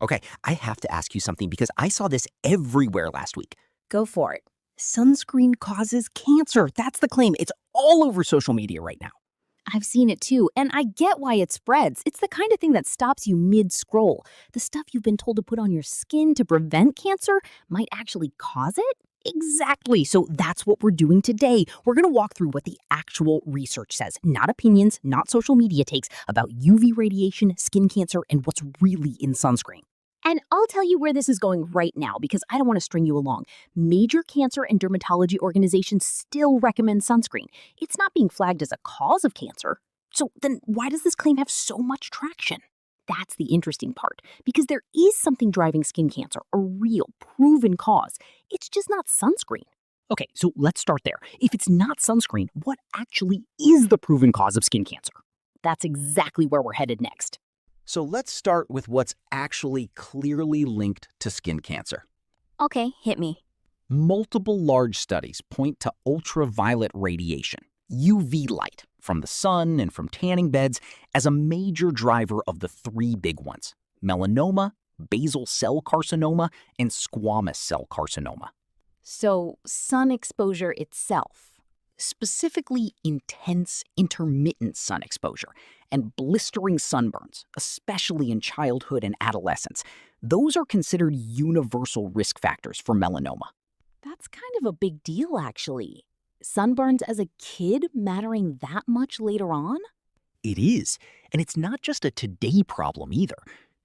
Okay, I have to ask you something because I saw this everywhere last week. Go for it. Sunscreen causes cancer. That's the claim. It's all over social media right now. I've seen it too, and I get why it spreads. It's the kind of thing that stops you mid scroll. The stuff you've been told to put on your skin to prevent cancer might actually cause it. Exactly. So that's what we're doing today. We're going to walk through what the actual research says, not opinions, not social media takes, about UV radiation, skin cancer, and what's really in sunscreen. And I'll tell you where this is going right now because I don't want to string you along. Major cancer and dermatology organizations still recommend sunscreen. It's not being flagged as a cause of cancer. So then why does this claim have so much traction? That's the interesting part, because there is something driving skin cancer, a real, proven cause. It's just not sunscreen. Okay, so let's start there. If it's not sunscreen, what actually is the proven cause of skin cancer? That's exactly where we're headed next. So let's start with what's actually clearly linked to skin cancer. Okay, hit me. Multiple large studies point to ultraviolet radiation, UV light, from the sun and from tanning beds as a major driver of the three big ones: melanoma, basal cell carcinoma, and squamous cell carcinoma. So, sun exposure itself. Specifically, intense, intermittent sun exposure and blistering sunburns, especially in childhood and adolescence, those are considered universal risk factors for melanoma. That's kind of a big deal, actually. Sunburns as a kid mattering that much later on? It is, and it's not just a today problem either.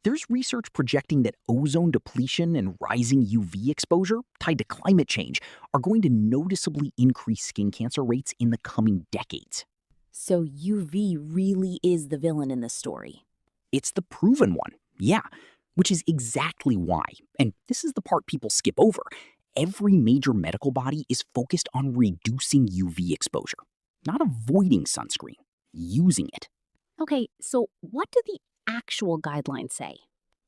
There's research projecting that ozone depletion and rising UV exposure tied to climate change are going to noticeably increase skin cancer rates in the coming decades. So UV really is the villain in this story. It's the proven one, yeah, which is exactly why, and this is the part people skip over, every major medical body is focused on reducing UV exposure, not avoiding sunscreen, using it. Okay, so what do the actual guidelines say?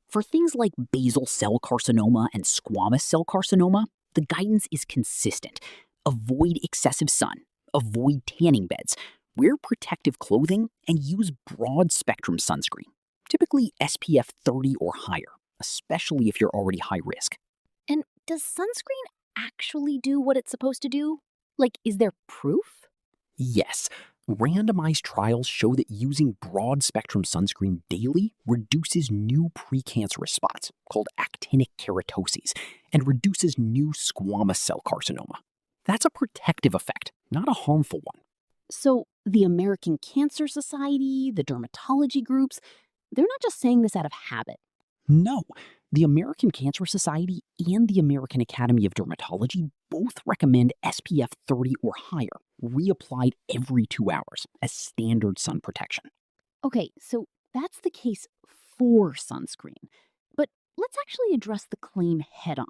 For things like basal cell carcinoma and squamous cell carcinoma, the guidance is consistent. Avoid excessive sun, avoid tanning beds, wear protective clothing, and use broad-spectrum sunscreen, typically SPF 30 or higher, especially if you're already high risk. And does sunscreen actually do what it's supposed to do? Like, is there proof? Yes. Randomized trials show that using broad-spectrum sunscreen daily reduces new precancerous spots, called actinic keratoses, and reduces new squamous cell carcinoma. That's a protective effect, not a harmful one. So the American Cancer Society, the dermatology groups, they're not just saying this out of habit. No, the American Cancer Society and the American Academy of Dermatology both recommend SPF 30 or higher, reapplied every 2 hours as standard sun protection. Okay, so that's the case for sunscreen. But let's actually address the claim head on.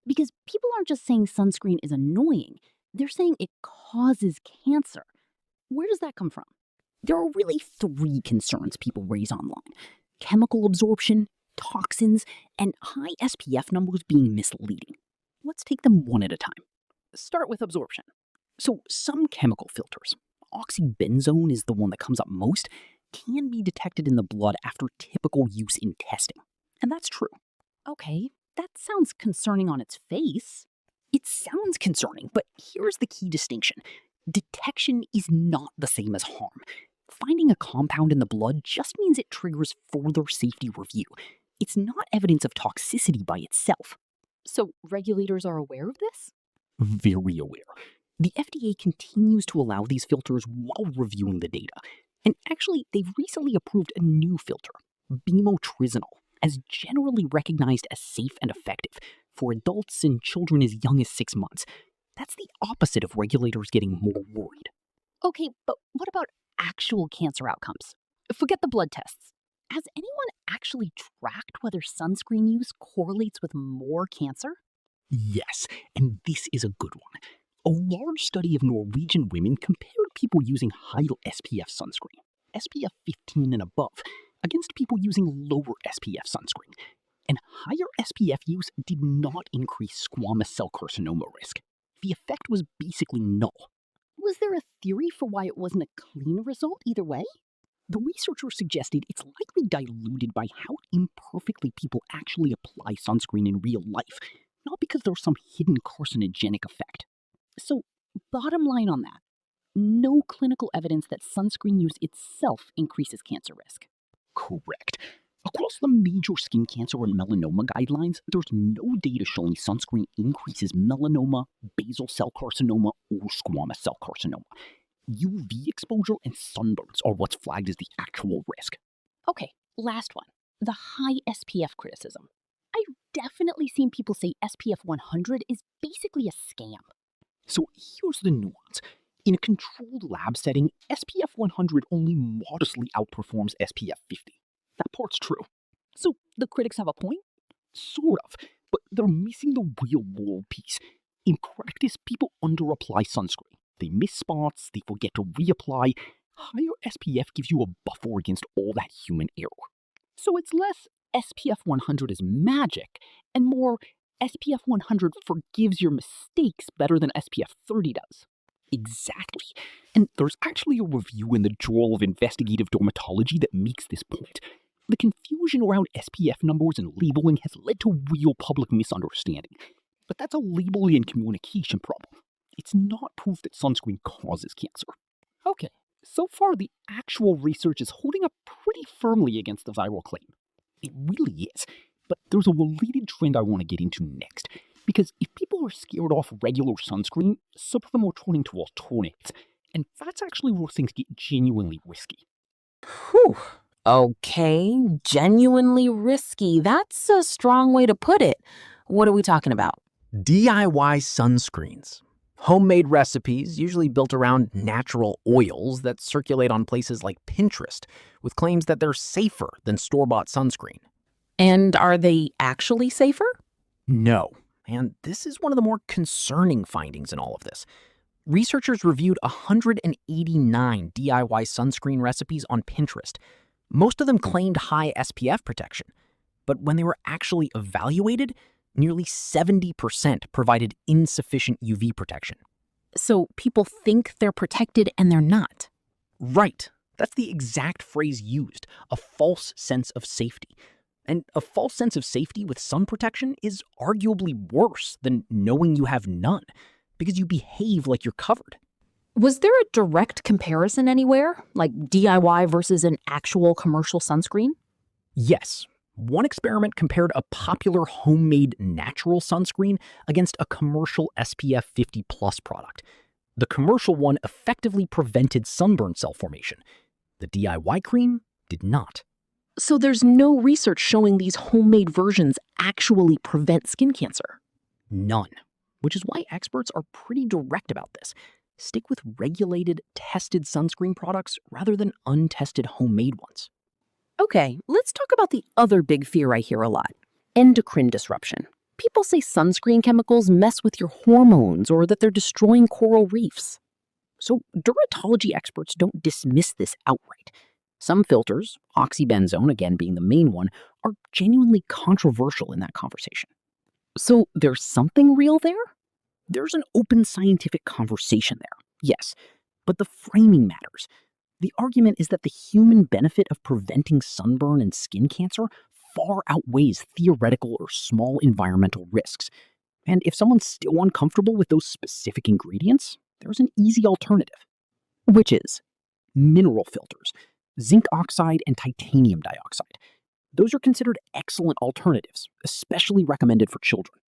Because people aren't just saying sunscreen is annoying, they're saying it causes cancer. Where does that come from? There are really three concerns people raise online: chemical absorption, toxins, and high SPF numbers being misleading. Let's take them one at a time. Start with absorption. So some chemical filters, oxybenzone is the one that comes up most, can be detected in the blood after typical use in testing. And that's true. Okay, that sounds concerning on its face. It sounds concerning, but here's the key distinction. Detection is not the same as harm. Finding a compound in the blood just means it triggers further safety review. It's not evidence of toxicity by itself. So regulators are aware of this? Very aware. The FDA continues to allow these filters while reviewing the data. And actually, they've recently approved a new filter, bimotrizonal, as generally recognized as safe and effective for adults and children as young as 6 months. That's the opposite of regulators getting more worried. Okay, but what about actual cancer outcomes? Forget the blood tests. Has anyone actually tracked whether sunscreen use correlates with more cancer? Yes, and this is a good one. A large study of Norwegian women compared people using high SPF sunscreen, SPF 15 and above, against people using lower SPF sunscreen. And higher SPF use did not increase squamous cell carcinoma risk. The effect was basically null. Was there a theory for why it wasn't a clean result either way? The researchers suggested it's likely diluted by how imperfectly people actually apply sunscreen in real life, not because there's some hidden carcinogenic effect. So, bottom line on that, no clinical evidence that sunscreen use itself increases cancer risk. Correct. Across the major skin cancer and melanoma guidelines, there's no data showing sunscreen increases melanoma, basal cell carcinoma, or squamous cell carcinoma. UV exposure and sunburns are what's flagged as the actual risk. Okay, last one. The high SPF criticism. I've definitely seen people say SPF 100 is basically a scam. So here's the nuance. In a controlled lab setting, SPF 100 only modestly outperforms SPF 50. That part's true. So the critics have a point? Sort of, but they're missing the real world piece. In practice, people underapply sunscreen. They miss spots, they forget to reapply. Higher SPF gives you a buffer against all that human error. So it's less SPF 100 is magic and more SPF 100 forgives your mistakes better than SPF 30 does. Exactly. And there's actually a review in the Journal of Investigative Dermatology that makes this point. The confusion around SPF numbers and labeling has led to real public misunderstanding. But that's a labeling and communication problem. It's not proof that sunscreen causes cancer. Okay, so far the actual research is holding up pretty firmly against the viral claim. It really is. But there's a related trend I want to get into next. Because if people are scared off regular sunscreen, some of them are turning to alternatives. And that's actually where things get genuinely risky. Whew. Okay, genuinely risky. That's a strong way to put it. What are we talking about? DIY sunscreens. Homemade recipes, usually built around natural oils that circulate on places like Pinterest, with claims that they're safer than store-bought sunscreen. And are they actually safer? No. And this is one of the more concerning findings in all of this. Researchers reviewed 189 DIY sunscreen recipes on Pinterest. Most of them claimed high SPF protection. But when they were actually evaluated, nearly 70% provided insufficient UV protection. So people think they're protected and they're not. Right. That's the exact phrase used, a false sense of safety. And a false sense of safety with sun protection is arguably worse than knowing you have none, because you behave like you're covered. Was there a direct comparison anywhere, like DIY versus an actual commercial sunscreen? Yes. One experiment compared a popular homemade natural sunscreen against a commercial SPF 50 plus product. The commercial one effectively prevented sunburn cell formation. The DIY cream did not. So there's no research showing these homemade versions actually prevent skin cancer? None. Which is why experts are pretty direct about this. Stick with regulated, tested sunscreen products rather than untested homemade ones. Okay, let's talk about the other big fear I hear a lot, endocrine disruption. People say sunscreen chemicals mess with your hormones or that they're destroying coral reefs. So dermatology experts don't dismiss this outright. Some filters, oxybenzone again being the main one, are genuinely controversial in that conversation. So there's something real there? There's an open scientific conversation there, yes, but the framing matters. The argument is that the human benefit of preventing sunburn and skin cancer far outweighs theoretical or small environmental risks. And if someone's still uncomfortable with those specific ingredients, there's an easy alternative. Which is mineral filters, zinc oxide and titanium dioxide. Those are considered excellent alternatives, especially recommended for children.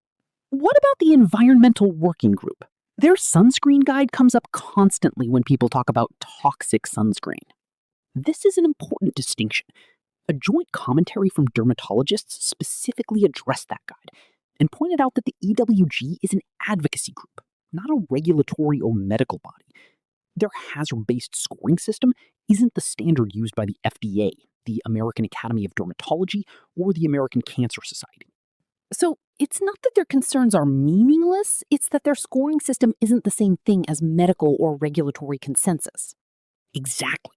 What about the Environmental Working Group? Their sunscreen guide comes up constantly when people talk about toxic sunscreen. This is an important distinction. A joint commentary from dermatologists specifically addressed that guide and pointed out that the EWG is an advocacy group, not a regulatory or medical body. Their hazard-based scoring system isn't the standard used by the FDA, the American Academy of Dermatology, or the American Cancer Society. So it's not that their concerns are meaningless, it's that their scoring system isn't the same thing as medical or regulatory consensus. Exactly.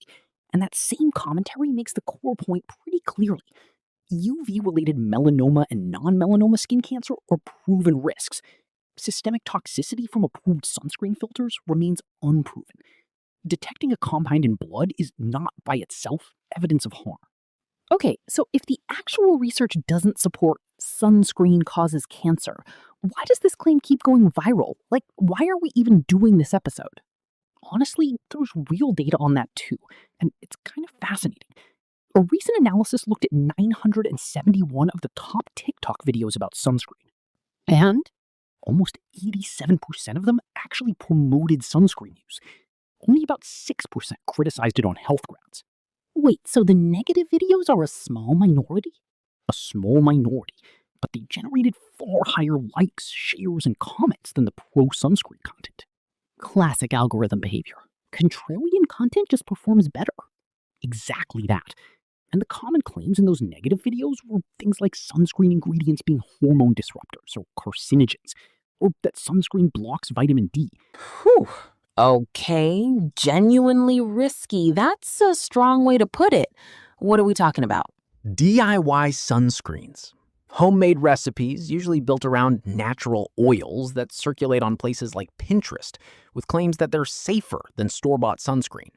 And that same commentary makes the core point pretty clearly. UV-related melanoma and non-melanoma skin cancer are proven risks. Systemic toxicity from approved sunscreen filters remains unproven. Detecting a compound in blood is not by itself evidence of harm. Okay, so if the actual research doesn't support sunscreen causes cancer, why does this claim keep going viral? Like, why are we even doing this episode? Honestly, there's real data on that too, and it's kind of fascinating. A recent analysis looked at 971 of the top TikTok videos about sunscreen. And? Almost 87% of them actually promoted sunscreen use. Only about 6% criticized it on health grounds. Wait, so the negative videos are a small minority? A small minority, but they generated far higher likes, shares, and comments than the pro-sunscreen content. Classic algorithm behavior. Contrarian content just performs better. Exactly that. And the common claims in those negative videos were things like sunscreen ingredients being hormone disruptors or carcinogens, or that sunscreen blocks vitamin D. Whew. Okay, genuinely risky. That's a strong way to put it. What are we talking about? DIY sunscreens. Homemade recipes, usually built around natural oils that circulate on places like Pinterest, with claims that they're safer than store-bought sunscreen.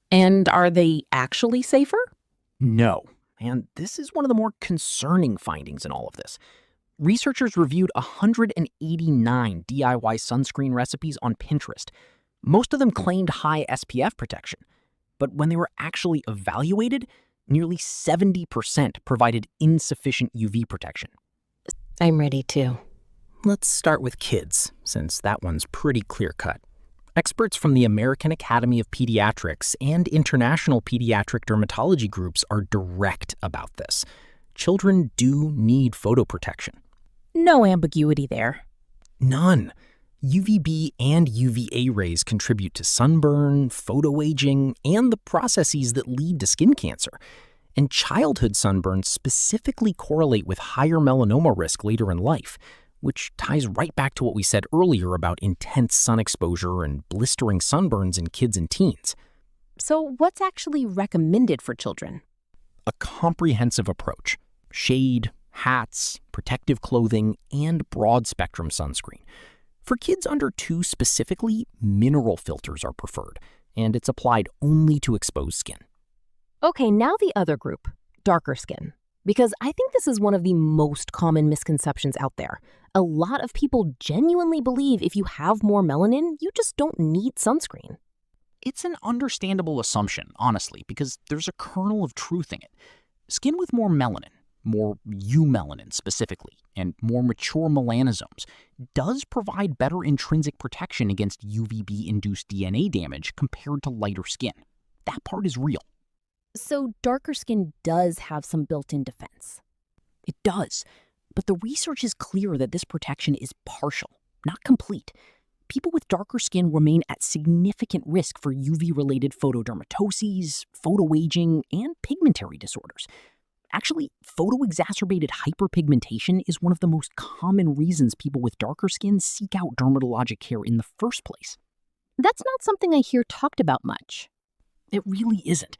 And are they actually safer? No. And this is one of the more concerning findings in all of this. Researchers reviewed 189 DIY sunscreen recipes on Pinterest. Most of them claimed high SPF protection. But when they were actually evaluated, nearly 70% provided insufficient UV protection. I'm ready to. Let's start with kids, since that one's pretty clear-cut. Experts from the American Academy of Pediatrics and international pediatric dermatology groups are direct about this. Children do need photoprotection. No ambiguity there. None. UVB and UVA rays contribute to sunburn, photoaging, and the processes that lead to skin cancer. And childhood sunburns specifically correlate with higher melanoma risk later in life, which ties right back to what we said earlier about intense sun exposure and blistering sunburns in kids and teens. So what's actually recommended for children? A comprehensive approach. Shade, hats, protective clothing, and broad-spectrum sunscreen. For kids under 2 specifically, mineral filters are preferred, and it's applied only to exposed skin. Okay, now the other group, darker skin. Because I think this is one of the most common misconceptions out there. A lot of people genuinely believe if you have more melanin, you just don't need sunscreen. It's an understandable assumption, honestly, because there's a kernel of truth in it. Skin with more melanin, more eumelanin specifically, and more mature melanosomes does provide better intrinsic protection against UVB-induced DNA damage compared to lighter skin. That part is real. So darker skin does have some built-in defense. It does, but the research is clear that this protection is partial, not complete. People with darker skin remain at significant risk for UV-related photodermatoses, photoaging, and pigmentary disorders. Actually, photoexacerbated hyperpigmentation is one of the most common reasons people with darker skin seek out dermatologic care in the first place. That's not something I hear talked about much. It really isn't.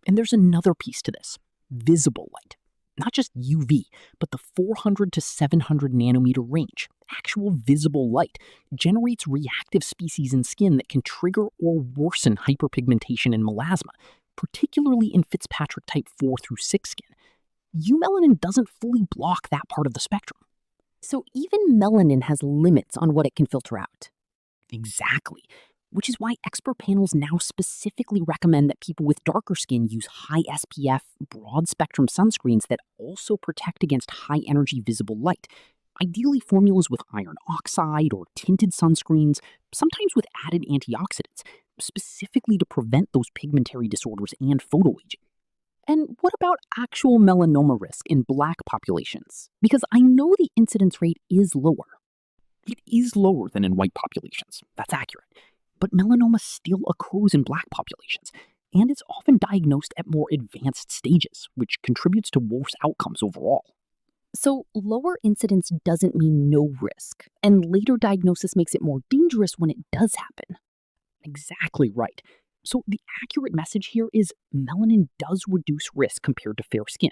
And there's another piece to this. Visible light. Not just UV, but the 400 to 700 nanometer range. Actual visible light generates reactive species in skin that can trigger or worsen hyperpigmentation and melasma, particularly in Fitzpatrick type 4 through 6 skin. Eumelanin doesn't fully block that part of the spectrum. So even melanin has limits on what it can filter out. Exactly. Which is why expert panels now specifically recommend that people with darker skin use high SPF, broad-spectrum sunscreens that also protect against high-energy visible light. Ideally formulas with iron oxide or tinted sunscreens, sometimes with added antioxidants, specifically to prevent those pigmentary disorders and photoaging. And what about actual melanoma risk in Black populations? Because I know the incidence rate is lower. It is lower than in white populations. That's accurate. But melanoma still occurs in Black populations, and it's often diagnosed at more advanced stages, which contributes to worse outcomes overall. So lower incidence doesn't mean no risk, and later diagnosis makes it more dangerous when it does happen. Exactly right. So the accurate message here is melanin does reduce risk compared to fair skin,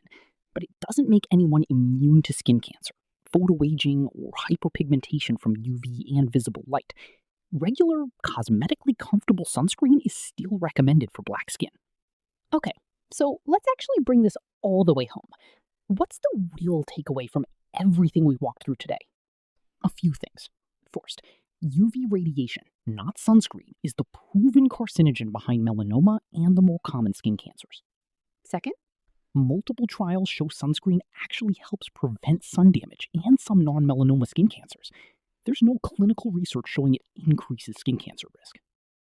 but it doesn't make anyone immune to skin cancer, photoaging, or hyperpigmentation from UV and visible light. Regular, cosmetically comfortable sunscreen is still recommended for Black skin. Okay, So let's actually bring this all the way home. What's the real takeaway from everything we walked through today? A few things. First, UV radiation, not sunscreen, is the proven carcinogen behind melanoma and the more common skin cancers. Second, multiple trials show sunscreen actually helps prevent sun damage and some non-melanoma skin cancers. There's no clinical research showing it increases skin cancer risk.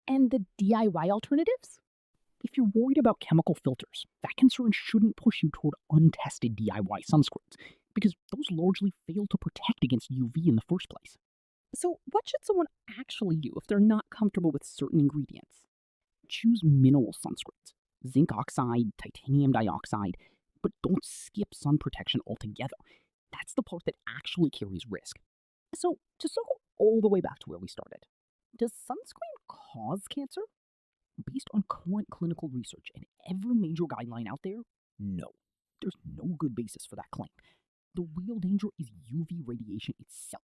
And the DIY alternatives? If you're worried about chemical filters, that concern shouldn't push you toward untested DIY sunscreens, because those largely fail to protect against UV in the first place. So what should someone actually do if they're not comfortable with certain ingredients? Choose mineral sunscreens, zinc oxide, titanium dioxide, but don't skip sun protection altogether. That's the part that actually carries risk. So to circle all the way back to where we started, does sunscreen cause cancer? Based on current clinical research and every major guideline out there, no. There's no good basis for that claim. The real danger is UV radiation itself.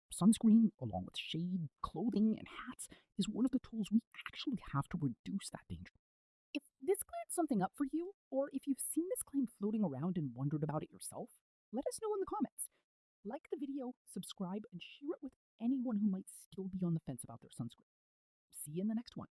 Sunscreen, along with shade, clothing, and hats, is one of the tools we actually have to reduce that danger. If this cleared something up for you, or if you've seen this claim floating around and wondered about it yourself, let us know in the comments. Like the video, subscribe, and share it with anyone who might still be on the fence about their sunscreen. See you in the next one.